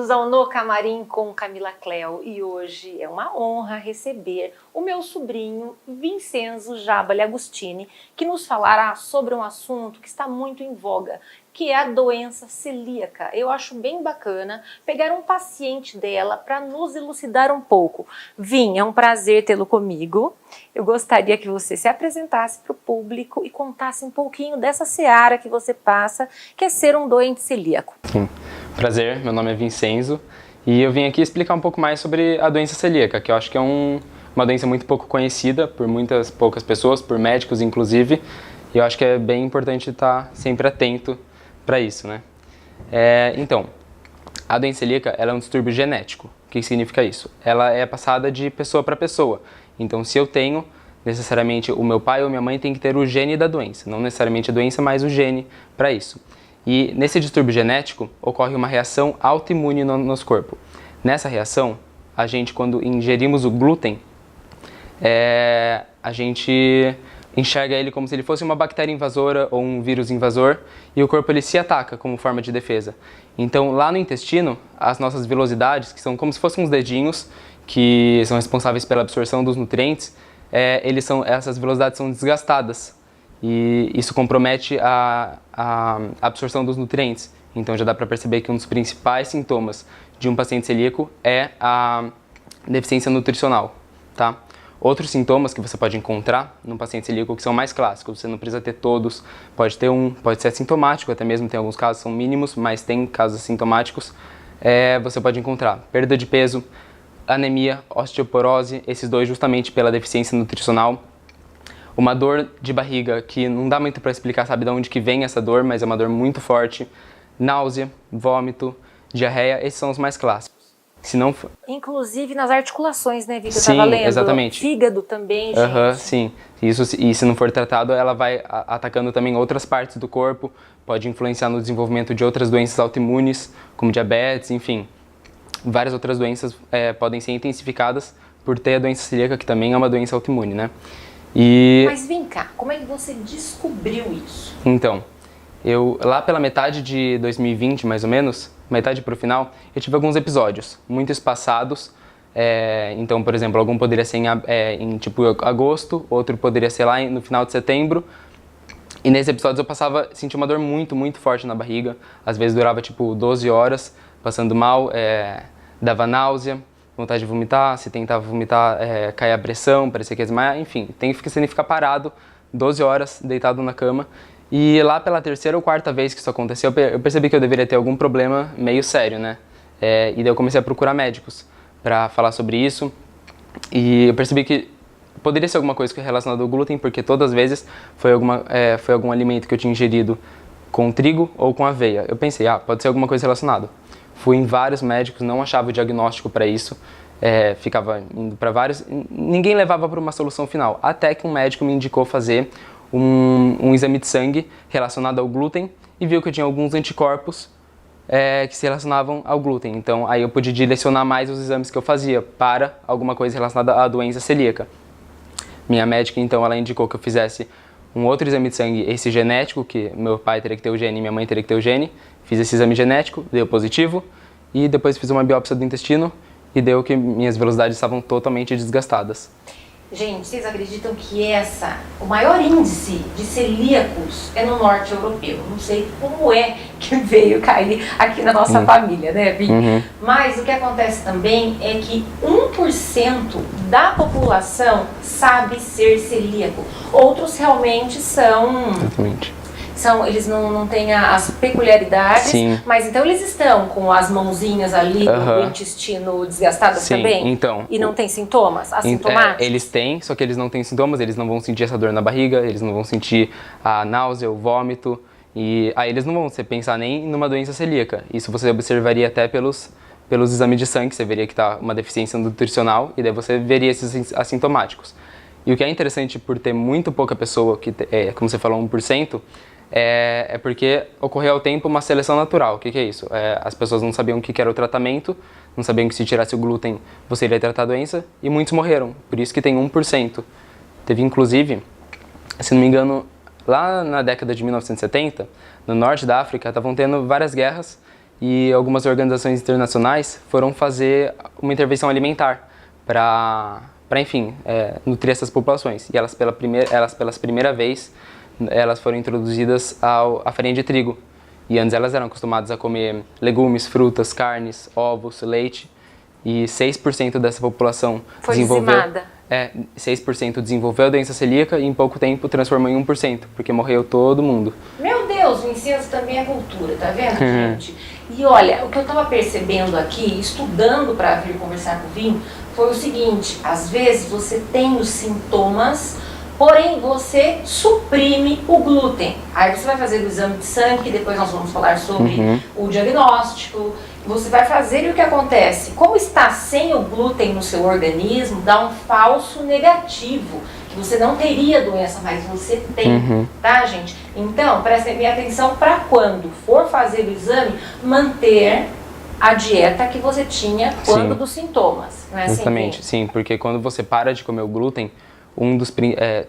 Bem-vindos ao No Camarim com Camila Cleo e hoje é uma honra receber o meu sobrinho Vincenzo Jabali Agostini, que nos falará sobre um assunto que está muito em voga, que é a doença celíaca. Eu acho bem bacana pegar um paciente dela para nos elucidar um pouco. Vim, é um prazer tê-lo comigo. Eu gostaria que você se apresentasse para o público e contasse um pouquinho dessa seara que você passa, que é ser um doente celíaco. Sim. Prazer, meu nome é Vincenzo e eu vim aqui explicar um pouco mais sobre a doença celíaca, que eu acho que é uma doença muito pouco conhecida por muitas poucas pessoas, por médicos inclusive, e eu acho que é bem importante estar sempre atento para isso, né? Então, a doença celíaca ela é um distúrbio genético. O que significa isso? Ela é passada de pessoa para pessoa. Então, se eu tenho, necessariamente o meu pai ou minha mãe tem que ter o gene da doença, não necessariamente a doença, mas o gene para isso. E nesse distúrbio genético ocorre uma reação autoimune no nosso corpo. Nessa reação, a gente, quando ingerimos o glúten, a gente enxerga ele como se ele fosse uma bactéria invasora ou um vírus invasor, e o corpo ele se ataca como forma de defesa. Então, lá no intestino, as nossas vilosidades, que são como se fossem uns dedinhos que são responsáveis pela absorção dos nutrientes, essas velocidades são desgastadas. E isso compromete a absorção dos nutrientes. Então já dá para perceber que um dos principais sintomas de um paciente celíaco é a deficiência nutricional, tá? Outros sintomas que você pode encontrar num paciente celíaco que são mais clássicos, você não precisa ter todos, pode ter pode ser assintomático, até mesmo tem alguns casos que são mínimos, mas tem casos assintomáticos, você pode encontrar perda de peso, anemia, osteoporose, esses dois justamente pela deficiência nutricional. Uma dor de barriga que não dá muito para explicar, sabe de onde que vem essa dor, mas é uma dor muito forte. Náusea, vômito, diarreia, esses são os mais clássicos. Se não... Inclusive nas articulações, né, Vitor? Sim, eu tava lendo. exatamente. Fígado também, gente. Sim. E se não for tratado, ela vai atacando também outras partes do corpo, pode influenciar no desenvolvimento de outras doenças autoimunes, como diabetes, enfim. Várias outras doenças podem ser intensificadas por ter a doença celíaca, que também é uma doença autoimune, né? Mas vem cá, como é que você descobriu isso? Então, lá pela metade de 2020, mais ou menos, metade pro final, eu tive alguns episódios, muito espaçados. Então, por exemplo, algum poderia ser em tipo agosto, outro poderia ser lá no final de setembro. E nesses episódios eu sentia uma dor muito, muito forte na barriga. Às vezes durava tipo 12 horas, passando mal, dava náusea, vontade de vomitar, se tentava vomitar, caía a pressão, parecia que ia desmaiar, enfim, tem que ficar parado 12 horas, deitado na cama. E lá pela terceira ou quarta vez que isso aconteceu, eu percebi que eu deveria ter algum problema meio sério, né? E daí eu comecei a procurar médicos para falar sobre isso. E eu percebi que poderia ser alguma coisa relacionada ao glúten, porque todas as vezes foi algum alimento que eu tinha ingerido com trigo ou com aveia. Eu pensei, pode ser alguma coisa relacionada. Fui em vários médicos, não achava o diagnóstico para isso, ficava indo para vários, ninguém levava para uma solução final, até que um médico me indicou fazer um exame de sangue relacionado ao glúten e viu que eu tinha alguns anticorpos que se relacionavam ao glúten. Então aí eu pude direcionar mais os exames que eu fazia para alguma coisa relacionada à doença celíaca. Minha médica então ela indicou que eu fizesse um outro exame de sangue, esse genético, que meu pai teria que ter o gene e minha mãe teria que ter o gene. Fiz esse exame genético, deu positivo, e depois fiz uma biópsia do intestino e deu que minhas velocidades estavam totalmente desgastadas. Gente, vocês acreditam que o maior índice de celíacos é no norte europeu? Não sei como é que veio cair aqui na nossa família, né, Vi? Mas o que acontece também é que 1% da população sabe ser celíaco. Outros realmente são... Exatamente. Eles não têm as peculiaridades, Sim. Mas então eles estão com as mãozinhas ali do intestino desgastadas Sim, também? Então, e não tem sintomas? Assintomáticos? Eles têm, só que eles não têm sintomas, eles não vão sentir essa dor na barriga, eles não vão sentir a náusea, o vômito, e aí eles não vão pensar nem numa doença celíaca. Isso você observaria até pelos exames de sangue, você veria que está uma deficiência nutricional, e daí você veria esses assintomáticos. E o que é interessante por ter muito pouca pessoa, como você falou, 1%, é porque ocorreu ao tempo uma seleção natural. O que é isso? As pessoas não sabiam o que era o tratamento, não sabiam que se tirasse o glúten você iria tratar a doença, e muitos morreram. Por isso que tem 1%. Teve inclusive, se não me engano, lá na década de 1970, no norte da África, estavam tendo várias guerras e algumas organizações internacionais foram fazer uma intervenção alimentar para enfim, nutrir essas populações. E elas, pela primeira vez, elas foram introduzidas à farinha de trigo. E antes elas eram acostumadas a comer legumes, frutas, carnes, ovos, leite. E 6% dessa população foi dizimada. 6% desenvolveu a doença celíaca e em pouco tempo transformou em 1%, porque morreu todo mundo. Meu Deus, o incenso também é cultura, tá vendo, gente? E olha, o que eu estava percebendo aqui, estudando para vir conversar com o Vinho, foi o seguinte: às vezes você tem os sintomas, porém você suprime o glúten. Aí você vai fazer o exame de sangue, que depois nós vamos falar sobre o diagnóstico. Você vai fazer e o que acontece? Como está sem o glúten no seu organismo, dá um falso negativo, que você não teria doença, mas você tem, tá, gente? Então, prestem atenção para quando for fazer o exame, manter a dieta que você tinha quando dos sintomas, não é assim? Exatamente, sim, porque quando você para de comer o glúten,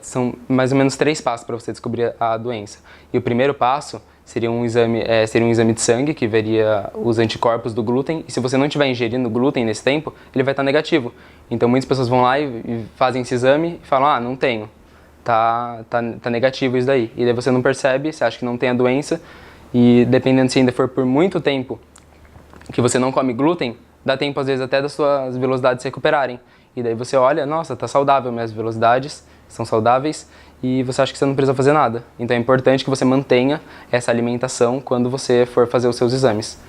são mais ou menos 3 passos para você descobrir a doença. E o primeiro passo seria um exame de sangue que veria os anticorpos do glúten, e se você não estiver ingerindo glúten nesse tempo, ele vai estar negativo. Então muitas pessoas vão lá e fazem esse exame e falam, não tenho, tá negativo isso daí. E daí você não percebe, você acha que não tem a doença, e dependendo se ainda for por muito tempo que você não come glúten, dá tempo às vezes até das suas velocidades se recuperarem. E daí você olha, nossa, tá saudável, minhas velocidades são saudáveis, e você acha que você não precisa fazer nada. Então é importante que você mantenha essa alimentação quando você for fazer os seus exames.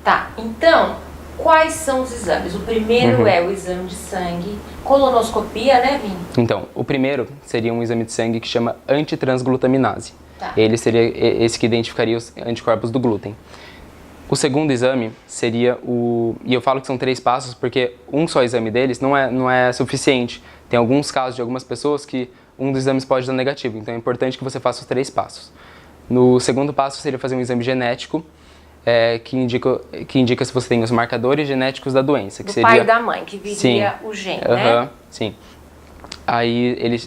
Tá, então, quais são os exames? O primeiro é o exame de sangue, colonoscopia, né, Vini? Então, o primeiro seria um exame de sangue que chama antitransglutaminase. Tá. Ele seria esse que identificaria os anticorpos do glúten. O segundo exame seria e eu falo que são 3 passos porque um só exame deles não é suficiente. Tem alguns casos de algumas pessoas que um dos exames pode dar negativo, então é importante que você faça os 3 passos. No segundo passo seria fazer um exame genético, que indica se você tem os marcadores genéticos da doença. Que do seria pai e da mãe, que viria o gene, né? Sim. Aí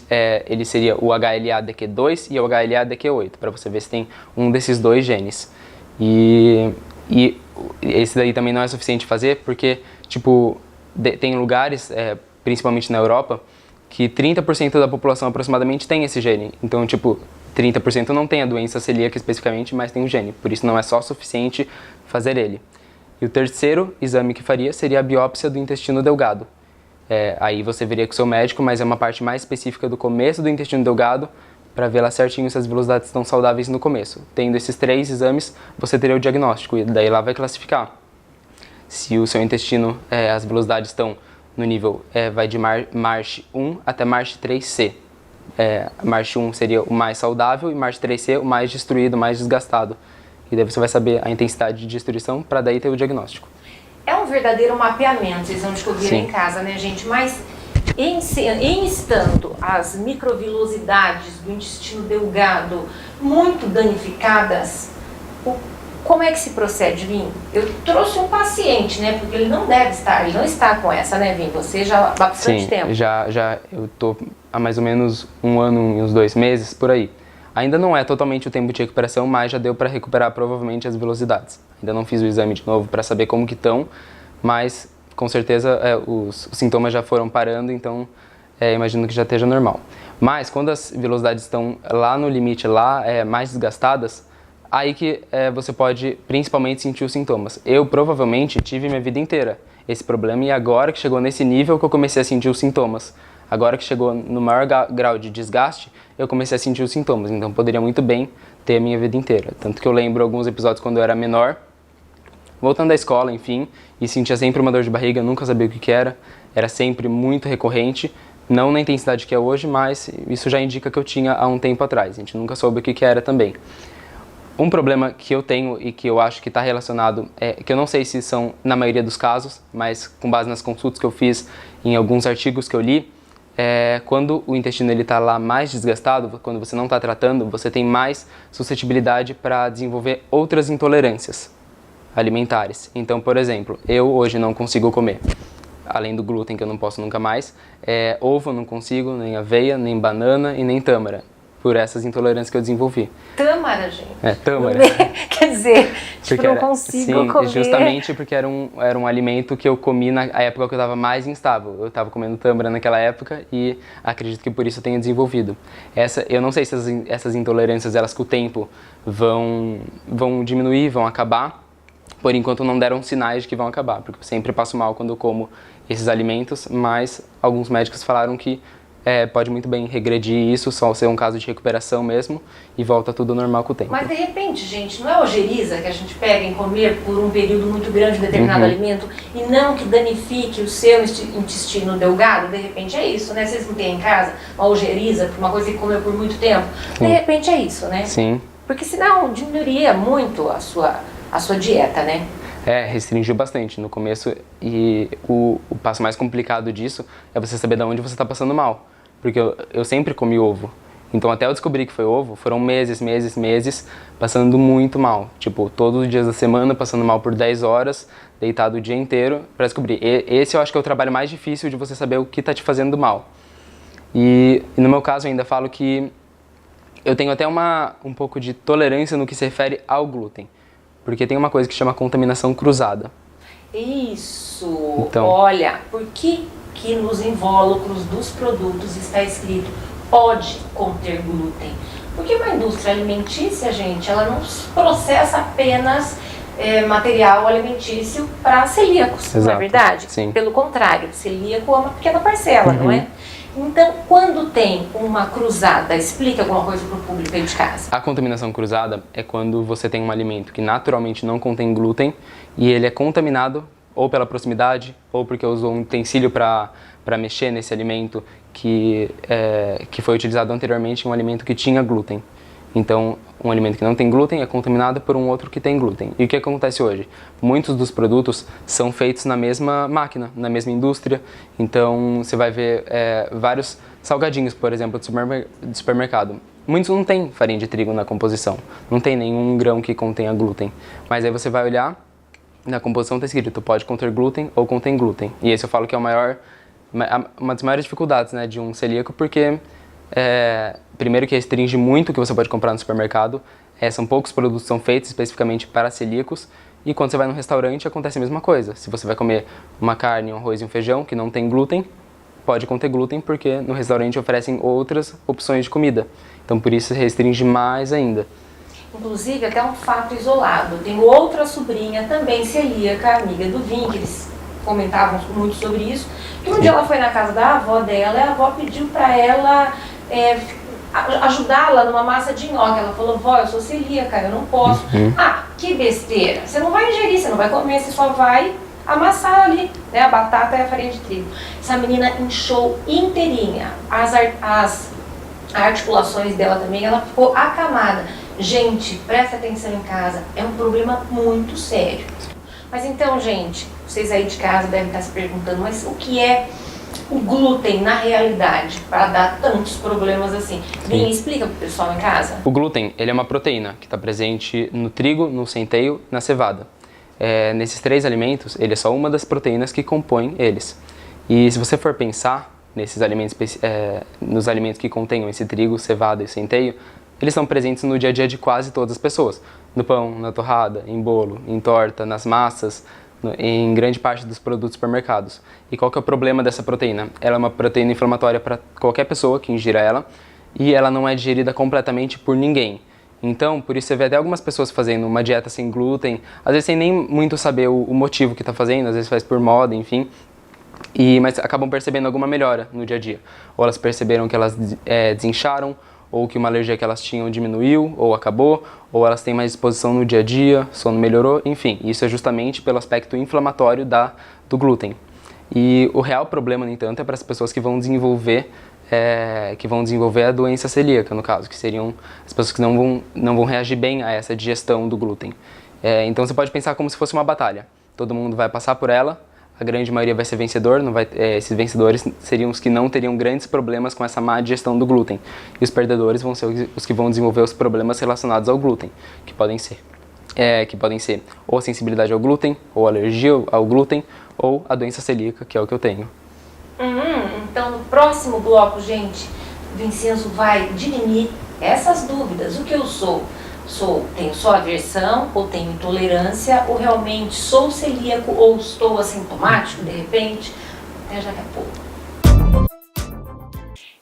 ele seria o HLA-DQ2 e o HLA-DQ8, para você ver se tem um desses 2 genes. E esse daí também não é suficiente fazer, porque tem lugares, principalmente na Europa, que 30% da população aproximadamente tem esse gene. Então, 30% não tem a doença celíaca especificamente, mas tem o gene. Por isso não é só suficiente fazer ele. E o terceiro exame que faria seria a biópsia do intestino delgado. Aí você veria com o seu médico, mas é uma parte mais específica do começo do intestino delgado, para ver lá certinho se as velocidades estão saudáveis no começo. Tendo esses 3 exames, você teria o diagnóstico, e daí lá vai classificar. Se o seu intestino, as velocidades estão no nível, vai de March 1 até March 3C. March 1 seria o mais saudável e March 3C o mais destruído, o mais desgastado. E daí você vai saber a intensidade de destruição para daí ter o diagnóstico. É um verdadeiro mapeamento, vocês vão descobrir em casa, né, gente? Mas em estando as microvilosidades do intestino delgado muito danificadas, como é que se procede, Vim? Eu trouxe um paciente, né? Porque ele não está com essa, né, Vim? Você já há bastante tempo. Eu tô há mais ou menos 1 ano e uns 2 meses, por aí. Ainda não é totalmente o tempo de recuperação, mas já deu para recuperar provavelmente as velocidades. Ainda não fiz o exame de novo para saber como que estão, mas com certeza os sintomas já foram parando, então imagino que já esteja normal. Mas quando as velocidades estão lá no limite, mais desgastadas, aí que você pode principalmente sentir os sintomas. Eu provavelmente tive minha vida inteira esse problema, e agora que chegou nesse nível que eu comecei a sentir os sintomas. Agora que chegou no maior grau de desgaste, eu comecei a sentir os sintomas. Então poderia muito bem ter a minha vida inteira. Tanto que eu lembro alguns episódios quando eu era menor, voltando da escola, enfim, e sentia sempre uma dor de barriga, nunca sabia o que era sempre muito recorrente, não na intensidade que é hoje, mas isso já indica que eu tinha há um tempo atrás, a gente nunca soube o que era também. Um problema que eu tenho e que eu acho que está relacionado, que eu não sei se são na maioria dos casos, mas com base nas consultas que eu fiz, em alguns artigos que eu li, quando o intestino está lá mais desgastado, quando você não está tratando, você tem mais suscetibilidade para desenvolver outras intolerâncias alimentares. Então, por exemplo, eu hoje não consigo comer, além do glúten que eu não posso nunca mais, ovo eu não consigo, nem aveia, nem banana e nem tâmara, por essas intolerâncias que eu desenvolvi. Tâmara, gente? Tâmara. Quer dizer, Tipo, não consigo sim, comer. justamente porque era um alimento que eu comi na época que eu estava mais instável. Eu estava comendo tâmara naquela época e acredito que por isso eu tenha desenvolvido. Eu não sei se essas intolerâncias, elas com o tempo vão diminuir, vão acabar. Por enquanto não deram sinais de que vão acabar, porque eu sempre passo mal quando eu como esses alimentos, mas alguns médicos falaram que pode muito bem regredir isso, só ser um caso de recuperação mesmo, e volta tudo normal com o tempo. Mas de repente, gente, não é ojeriza que a gente pega em comer por um período muito grande de determinado alimento e não que danifique o seu intestino delgado? De repente é isso, né? Vocês não têm em casa uma ojeriza, uma coisa que comeu por muito tempo? De repente é isso, né? Sim. Porque senão diminuiria muito a sua dieta, né? Restringiu bastante no começo, e o passo mais complicado disso é você saber de onde você está passando mal. Porque eu sempre comi ovo, então até eu descobrir que foi ovo, foram meses passando muito mal. Tipo, todos os dias da semana, passando mal por 10 horas, deitado o dia inteiro, para descobrir. Esse eu acho que é o trabalho mais difícil de você saber o que está te fazendo mal. E no meu caso eu ainda falo que eu tenho até um pouco de tolerância no que se refere ao glúten. Porque tem uma coisa que chama contaminação cruzada. Isso! Então, olha, por que nos invólucros dos produtos está escrito pode conter glúten? Porque uma indústria alimentícia, gente, ela não processa apenas material alimentício para celíacos, exato, não é verdade? Sim. Pelo contrário, celíaco é uma pequena parcela, não é? Então, quando tem uma cruzada, explica alguma coisa para o público aí de casa. A contaminação cruzada é quando você tem um alimento que naturalmente não contém glúten e ele é contaminado ou pela proximidade ou porque usou um utensílio para mexer nesse alimento que foi utilizado anteriormente em um alimento que tinha glúten. Então, um alimento que não tem glúten é contaminado por um outro que tem glúten. E o que acontece hoje? Muitos dos produtos são feitos na mesma máquina, na mesma indústria. Então, você vai ver vários salgadinhos, por exemplo, de supermercado. Muitos não têm farinha de trigo na composição, não tem nenhum grão que contenha glúten. Mas aí você vai olhar, na composição está escrito pode conter glúten ou contém glúten. E esse eu falo que é uma das maiores dificuldades, né, de um celíaco, porque primeiro que restringe muito o que você pode comprar no supermercado, são poucos produtos que são feitos especificamente para celíacos, e quando você vai num restaurante acontece a mesma coisa. Se você vai comer uma carne, um arroz e um feijão que não tem glúten, pode conter glúten porque no restaurante oferecem outras opções de comida, então por isso restringe mais ainda. Inclusive, até um fato isolado, tenho outra sobrinha também celíaca, amiga do Vim, que eles comentavam muito sobre isso, que um dia ela foi na casa da avó dela e a avó pediu para ela ajudá-la numa massa de nhoque. Ela falou, vó, eu sou celíaca, eu não posso. Ah, que besteira, você não vai ingerir, você não vai comer, você só vai amassar ali, né, a batata e a farinha de trigo. Essa menina inchou inteirinha, as articulações dela também, ela ficou acamada. Gente, presta atenção em casa, é um problema muito sério. Mas então, gente, vocês aí de casa devem estar se perguntando, mas o que é o glúten na realidade para dar tantos problemas assim? Vim, explica pro pessoal em casa. O glúten, ele é uma proteína que está presente no trigo, no centeio, na cevada. Nesses três alimentos, ele é só uma das proteínas que compõem eles. E se você for pensar nesses alimentos, nos alimentos que contenham esse trigo, cevada e centeio, eles são presentes no dia a dia de quase todas as pessoas. No pão, na torrada, em bolo, em torta, nas massas, em grande parte dos produtos supermercados. E qual que é o problema dessa proteína? Ela é uma proteína inflamatória para qualquer pessoa que ingira ela e ela não é digerida completamente por ninguém. Então, por isso você vê até algumas pessoas fazendo uma dieta sem glúten, às vezes sem nem muito saber o motivo que está fazendo, às vezes faz por moda, enfim. Mas acabam percebendo alguma melhora no dia a dia. Ou elas perceberam que elas desincharam, ou que uma alergia que elas tinham diminuiu, ou acabou, ou elas têm mais disposição no dia a dia, sono melhorou, enfim. Isso é justamente pelo aspecto inflamatório do glúten. E o real problema, no entanto, é para as pessoas que vão desenvolver a doença celíaca, no caso, que seriam as pessoas que não vão reagir bem a essa digestão do glúten. Então você pode pensar como se fosse uma batalha. Todo mundo vai passar por ela, a grande maioria vai ser vencedor, esses vencedores seriam os que não teriam grandes problemas com essa má digestão do glúten. E os perdedores vão ser os que vão desenvolver os problemas relacionados ao glúten, que podem ser ou a sensibilidade ao glúten, ou alergia ao glúten, ou a doença celíaca, que é o que eu tenho. Então no próximo bloco, gente, Vincenzo vai dirimir essas dúvidas. O que eu sou? Tenho só aversão ou tenho intolerância, ou realmente sou celíaco ou estou assintomático de repente. Até daqui a pouco.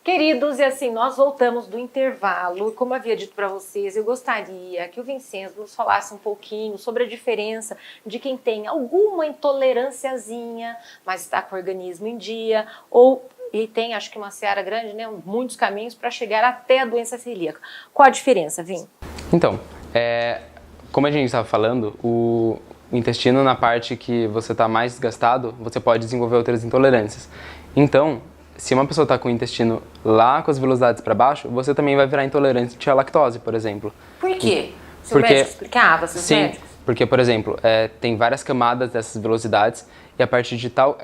Queridos, e assim, nós voltamos do intervalo. Como eu havia dito para vocês, eu gostaria que o Vincenzo nos falasse um pouquinho sobre a diferença de quem tem alguma intolerânciazinha, mas está com o organismo em dia, ou e tem, acho que uma seara grande, né, muitos caminhos para chegar até a doença celíaca. Qual a diferença, Vim? Então, como a gente estava falando, o intestino, na parte que você está mais desgastado, você pode desenvolver outras intolerâncias. Então, se uma pessoa está com o intestino lá com as velocidades para baixo, você também vai virar intolerante à lactose, por exemplo. Por quê? Seu médico explicava, seus médicos? Porque, por exemplo, tem várias camadas dessas velocidades e a partir de tal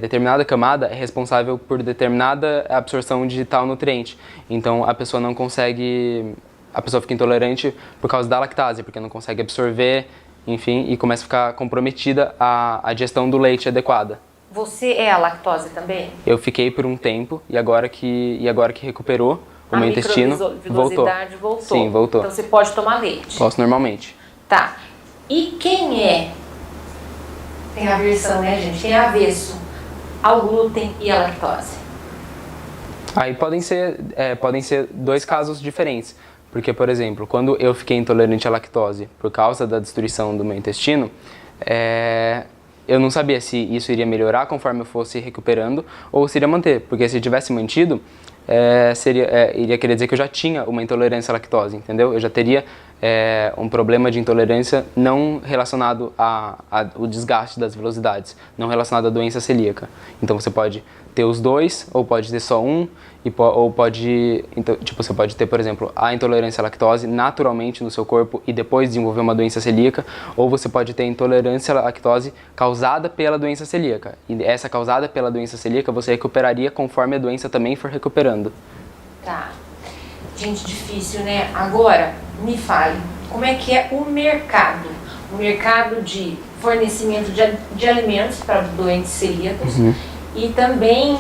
determinada camada é responsável por determinada absorção de tal nutriente. Então, a pessoa não consegue... A pessoa fica intolerante por causa da lactase, porque não consegue absorver, enfim, e começa a ficar comprometida a digestão do leite adequada. Você é a lactose também? Eu fiquei por um tempo e agora que recuperou o meu intestino, voltou. Sim, voltou. Então você pode tomar leite? Posso normalmente. Tá. E quem tem aversão, né, gente? Quem é avesso ao glúten e à lactose? Aí podem ser dois casos diferentes. Porque, por exemplo, quando eu fiquei intolerante à lactose por causa da destruição do meu intestino, eu não sabia se isso iria melhorar conforme eu fosse recuperando ou se iria manter. Porque se tivesse mantido, iria querer dizer que eu já tinha uma intolerância à lactose, entendeu? Eu já teria um problema de intolerância não relacionado ao desgaste das velocidades, não relacionado à doença celíaca. Então você pode ter os dois, ou pode ter só um, ou pode, então, tipo, você pode ter, por exemplo, a intolerância à lactose naturalmente no seu corpo e depois desenvolver uma doença celíaca, ou você pode ter intolerância à lactose causada pela doença celíaca. E essa causada pela doença celíaca você recuperaria conforme a doença também for recuperando. Tá. Gente, difícil, né? Agora, me fale, como é que é o mercado? O mercado de fornecimento de alimentos para doentes celíacos. E também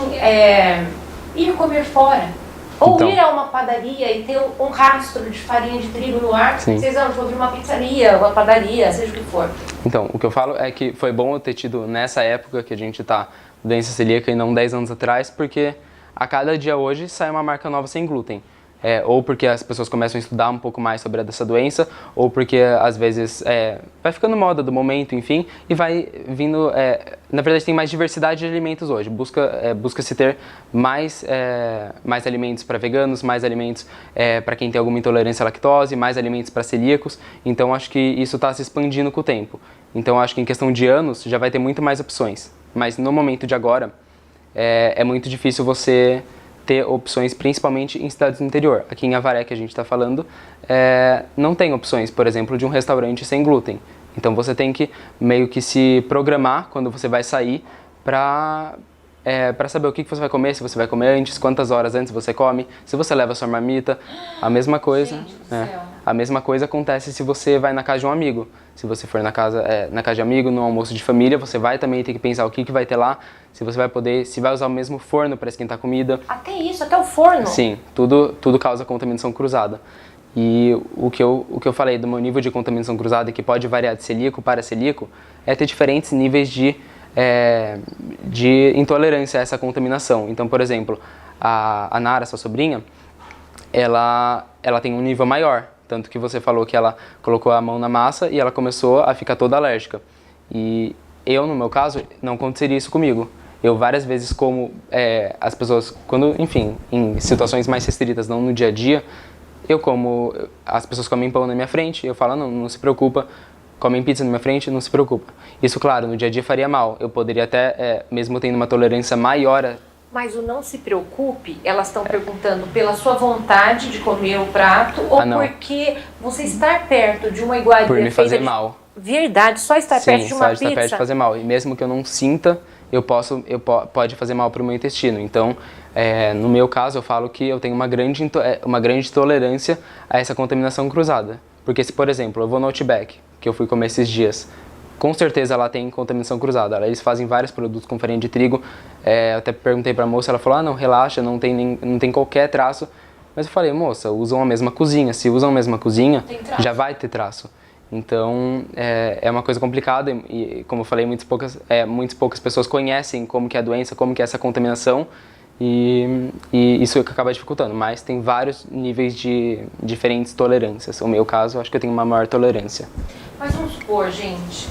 ir comer fora. Ou então, ir a uma padaria e ter um rastro de farinha de trigo no ar. Sim. Vocês vão abrir uma pizzaria, uma padaria, seja o que for. Então, o que eu falo é que foi bom eu ter tido nessa época que a gente tá doença celíaca e não 10 anos atrás, porque a cada dia hoje sai uma marca nova sem glúten. Ou porque as pessoas começam a estudar um pouco mais sobre essa doença, ou porque às vezes vai ficando moda do momento, enfim, e vai vindo... na verdade tem mais diversidade de alimentos hoje, busca-se ter mais alimentos para veganos, mais alimentos para quem tem alguma intolerância à lactose, mais alimentos para celíacos, então acho que isso está se expandindo com o tempo. Então acho que em questão de anos já vai ter muito mais opções, mas no momento de agora é muito difícil você ter opções, principalmente em cidades do interior. Aqui em Avaré, que a gente está falando, não tem opções, por exemplo, de um restaurante sem glúten. Então você tem que meio que se programar quando você vai sair para saber o que você vai comer, se você vai comer antes, quantas horas antes você come, se você leva sua marmita. A mesma coisa, a mesma coisa acontece se você vai na casa de um amigo. Se você for na casa de amigo, no almoço de família, você vai também ter que pensar o que vai ter lá, se você vai poder, se vai usar o mesmo forno para esquentar comida. Até isso, até o forno? Sim, tudo causa contaminação cruzada. E o que eu falei do meu nível de contaminação cruzada, que pode variar de celíaco para celíaco, é ter diferentes níveis de intolerância a essa contaminação. Então, por exemplo, a Nara, sua sobrinha, ela tem um nível maior. Tanto que você falou que ela colocou a mão na massa e ela começou a ficar toda alérgica. E eu, no meu caso, não aconteceria isso comigo. Eu várias vezes como as pessoas, enfim, em situações mais restritas, não no dia a dia, as pessoas comem pão na minha frente, eu falo, não se preocupa, comem pizza na minha frente, não se preocupa. Isso, claro, no dia a dia faria mal. Eu poderia até, mesmo tendo uma tolerância maior... Mas o não se preocupe, elas estão perguntando pela sua vontade de comer o prato ou porque você estar perto de uma iguaria por me fazer mal. Verdade, só estar perto de uma pizza. Sim, só estar perto de fazer mal. E mesmo que eu não sinta, pode fazer mal para o meu intestino. Então, no meu caso, eu falo que eu tenho uma grande tolerância a essa contaminação cruzada. Porque se, por exemplo, eu vou no Outback, que eu fui comer esses dias, com certeza lá tem contaminação cruzada. Eles fazem vários produtos com farinha de trigo. Eu até perguntei para a moça, ela falou, não, relaxa, não tem qualquer traço. Mas eu falei, moça, usam a mesma cozinha. Se usam a mesma cozinha, já vai ter traço. Então, é uma coisa complicada e como eu falei, muitas poucas pessoas conhecem como que é a doença, como que é essa contaminação e isso acaba dificultando. Mas tem vários níveis de diferentes tolerâncias. No meu caso, acho que eu tenho uma maior tolerância. Mas vamos supor, gente,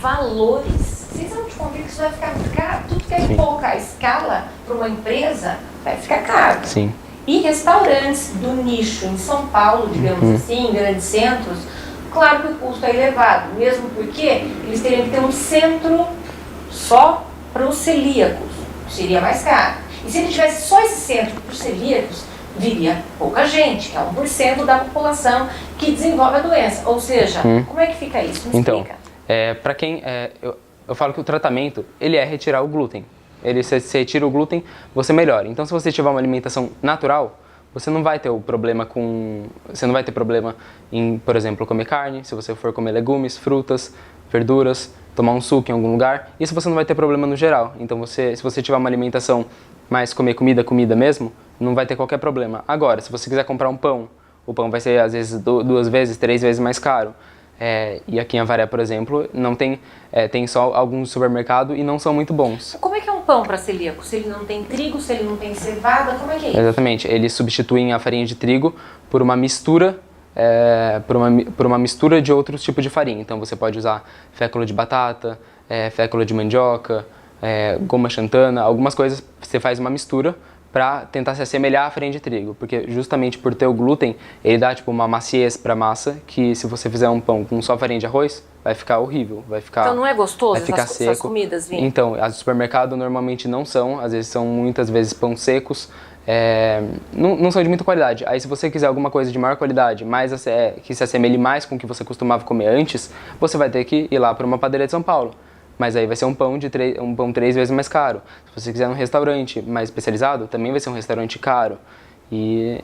valores. Vocês vão te convir que isso vai ficar muito caro. Tudo que é em pouca escala para uma empresa vai ficar caro. Sim. E restaurantes do nicho em São Paulo, digamos assim, em grandes centros, claro que o custo é elevado, mesmo porque eles teriam que ter um centro só para os celíacos, que seria mais caro. E se ele tivesse só esse centro para os celíacos, viria pouca gente, que é 1% da população que desenvolve a doença. Ou seja, como é que fica isso? Me explica. Para quem... eu falo que o tratamento, ele é retirar o glúten. Se retira o glúten, você melhora. Então, se você tiver uma alimentação natural, você não vai ter problema em, por exemplo, comer carne, se você for comer legumes, frutas, verduras, tomar um suco em algum lugar, isso você não vai ter problema no geral. Então, se você tiver uma alimentação mais comer comida mesmo, não vai ter qualquer problema. Agora, se você quiser comprar um pão, o pão vai ser às vezes 2 vezes, 3 vezes mais caro. E aqui em Avaré, por exemplo, não tem, tem só alguns supermercados e não são muito bons. Como é que é um pão para celíaco? Se ele não tem trigo, se ele não tem cevada, como é que é isso? Exatamente, eles substituem a farinha de trigo por uma mistura, por uma mistura de outros tipos de farinha. Então você pode usar fécula de batata, fécula de mandioca, goma xantana, algumas coisas você faz uma mistura para tentar se assemelhar à farinha de trigo, porque justamente por ter o glúten, ele dá tipo uma maciez para a massa, que se você fizer um pão com só farinha de arroz, vai ficar horrível, vai ficar... Então não é gostoso vai ficar essas comidas, Vini? Então, as do supermercado normalmente não são, às vezes são muitas vezes pão secos, não são de muita qualidade. Aí se você quiser alguma coisa de maior qualidade, que se assemelhe mais com o que você costumava comer antes, você vai ter que ir lá para uma padaria de São Paulo. Mas aí vai ser um pão 3 vezes mais caro. Se você quiser um restaurante mais especializado, também vai ser um restaurante caro. E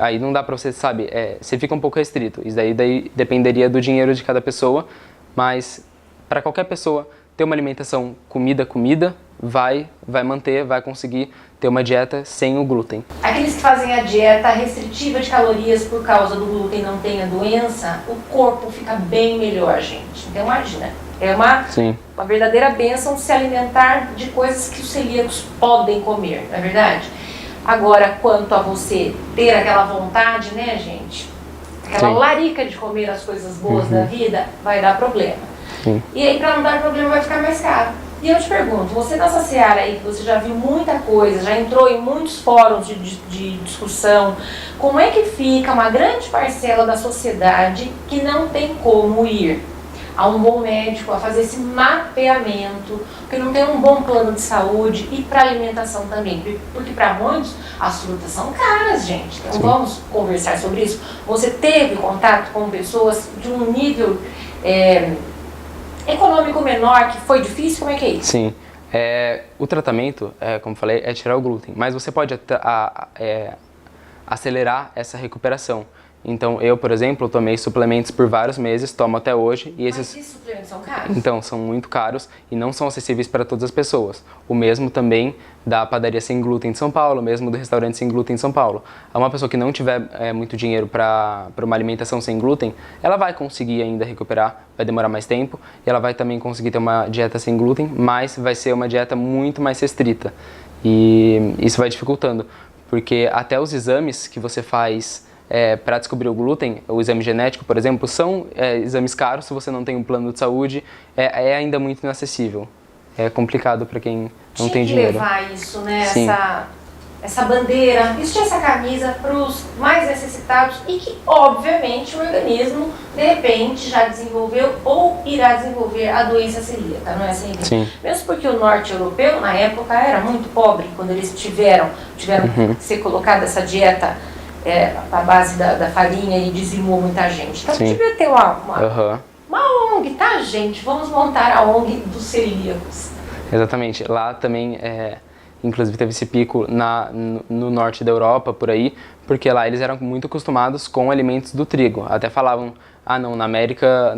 aí não dá pra você, sabe, você fica um pouco restrito. Isso daí dependeria do dinheiro de cada pessoa, mas para qualquer pessoa ter uma alimentação comida, vai manter, vai conseguir ter uma dieta sem o glúten. Aqueles que fazem a dieta restritiva de calorias por causa do glúten não tem a doença, o corpo fica bem melhor, gente. Então imagina. É uma verdadeira bênção se alimentar de coisas que os celíacos podem comer, não é verdade? Agora, quanto a você ter aquela vontade, né, gente? Aquela larica de comer as coisas boas da vida, vai dar problema. E aí, para não dar problema, vai ficar mais caro. E eu te pergunto, você nessa seara aí, que você já viu muita coisa, já entrou em muitos fóruns de discussão, como é que fica uma grande parcela da sociedade que não tem como ir a um bom médico, a fazer esse mapeamento, porque não tem um bom plano de saúde e para alimentação também, porque para muitos as frutas são caras, gente. Então vamos conversar sobre isso. Você teve contato com pessoas de um nível econômico menor, que foi difícil? Como é que é isso? Sim. O tratamento, como falei, é tirar o glúten, mas você pode acelerar essa recuperação. Então, eu, por exemplo, tomei suplementos por vários meses, tomo até hoje. Mas esses suplementos são caros? Então, são muito caros e não são acessíveis para todas as pessoas. O mesmo também da padaria sem glúten de São Paulo, o mesmo do restaurante sem glúten de São Paulo. Uma pessoa que não tiver muito dinheiro para uma alimentação sem glúten, ela vai conseguir ainda recuperar, vai demorar mais tempo, e ela vai também conseguir ter uma dieta sem glúten, mas vai ser uma dieta muito mais restrita. E isso vai dificultando, porque até os exames que você faz para descobrir o glúten, o exame genético, por exemplo, são exames caros se você não tem um plano de saúde, é ainda muito inacessível. É complicado para quem não tem dinheiro. Tinha que levar isso, né? Essa bandeira, vestir essa camisa para os mais necessitados e que, obviamente, o organismo, de repente, já desenvolveu ou irá desenvolver a doença celíaca, não é assim? Sim. Mesmo porque o norte europeu, na época, era muito pobre, quando eles tiveram que ser colocada essa dieta a base da farinha e dizimou muita gente. Então devia ter uma ONG, tá, gente? Vamos montar a ONG dos celíacos. Exatamente. Lá também, inclusive, teve esse pico no norte da Europa, por aí, porque lá eles eram muito acostumados com alimentos do trigo. Até falavam, não, na América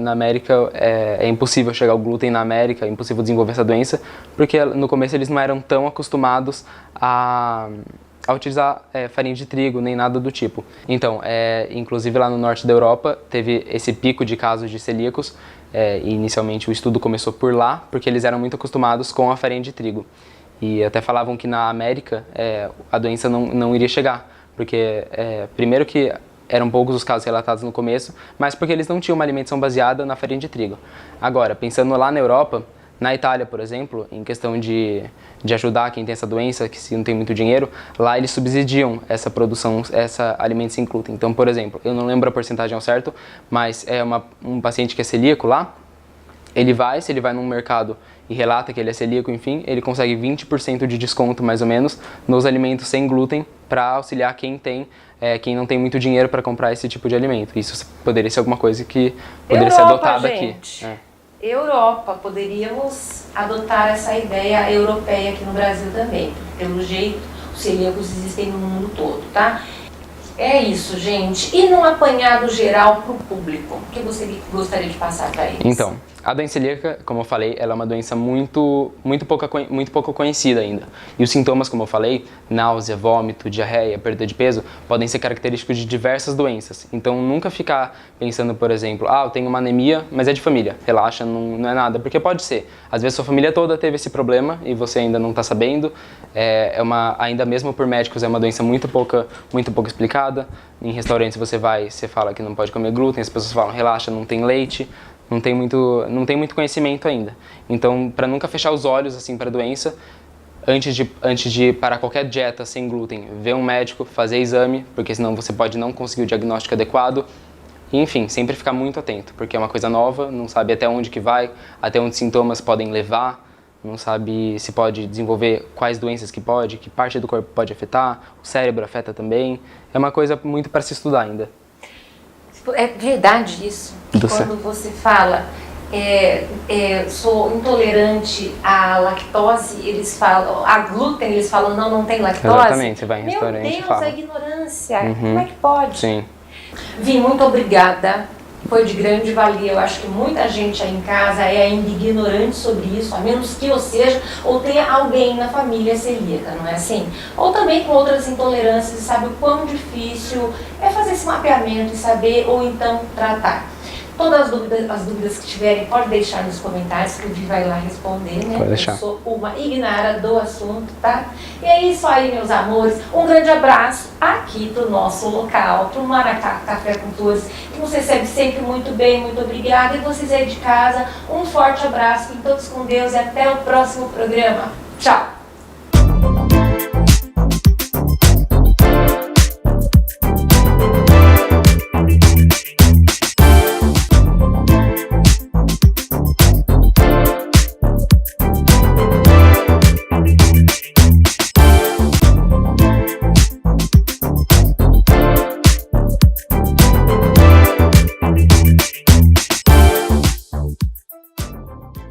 é impossível chegar o glúten na América, é impossível desenvolver essa doença, porque no começo eles não eram tão acostumados a a utilizar farinha de trigo, nem nada do tipo. Então, inclusive lá no norte da Europa, teve esse pico de casos de celíacos, e inicialmente o estudo começou por lá, porque eles eram muito acostumados com a farinha de trigo. E até falavam que na América a doença não iria chegar, porque primeiro que eram poucos os casos relatados no começo, mas porque eles não tinham uma alimentação baseada na farinha de trigo. Agora, pensando lá na Europa, na Itália, por exemplo, em questão de ajudar quem tem essa doença, que se não tem muito dinheiro, lá eles subsidiam essa produção, essa alimento sem glúten. Então, por exemplo, eu não lembro a porcentagem ao certo, mas um paciente que é celíaco lá, se ele vai num mercado e relata que ele é celíaco, enfim, ele consegue 20% de desconto, mais ou menos, nos alimentos sem glúten para auxiliar quem não tem muito dinheiro para comprar esse tipo de alimento. Isso poderia ser alguma coisa que poderia ser adotada gente. aqui. Europa, poderíamos adotar essa ideia europeia aqui no Brasil também. Pelo jeito, os celíacos existem no mundo todo, tá? É isso, gente. E num apanhado geral para o público, o que você gostaria de passar para eles? Então, a doença celíaca, como eu falei, ela é uma doença muito pouco conhecida ainda. E os sintomas, como eu falei, náusea, vômito, diarreia, perda de peso, podem ser característicos de diversas doenças. Então, nunca ficar pensando, por exemplo, eu tenho uma anemia, mas é de família. Relaxa, não é nada, porque pode ser. Às vezes, sua família toda teve esse problema e você ainda não está sabendo. Ainda mesmo por médicos, é uma doença muito pouco explicada. Em restaurantes você fala que não pode comer glúten, as pessoas falam, relaxa, não tem leite. Não tem muito conhecimento ainda. Então, para nunca fechar os olhos assim para a doença, antes de parar qualquer dieta sem glúten, ver um médico, fazer exame, porque senão você pode não conseguir o diagnóstico adequado. E, enfim, sempre ficar muito atento, porque é uma coisa nova, não sabe até onde que vai, até onde sintomas podem levar, não sabe se pode desenvolver quais doenças que parte do corpo pode afetar, o cérebro afeta também. É uma coisa muito para se estudar ainda. É verdade isso? Quando você fala sou intolerante à lactose, eles falam, a glúten, eles falam não tem lactose. Exatamente, você vai em restaurante e fala. Meu Deus, a ignorância, como é que pode? Sim. Vi, muito obrigada, foi de grande valia. Eu acho que muita gente aí em casa é ainda ignorante sobre isso, a menos que eu seja, ou tenha alguém na família celíaca, não é assim? Ou também com outras intolerâncias e sabe o quão difícil é fazer esse mapeamento e saber, ou então tratar. Todas as dúvidas que tiverem, pode deixar nos comentários que o Vi vai lá responder, né? Pode deixar. Eu sou uma ignara do assunto, tá? E é isso aí, meus amores. Um grande abraço aqui pro nosso local, pro Maracá Café com Flores, que você recebe sempre muito bem, muito obrigada. E vocês aí de casa, um forte abraço, fiquem todos com Deus e até o próximo programa. Tchau!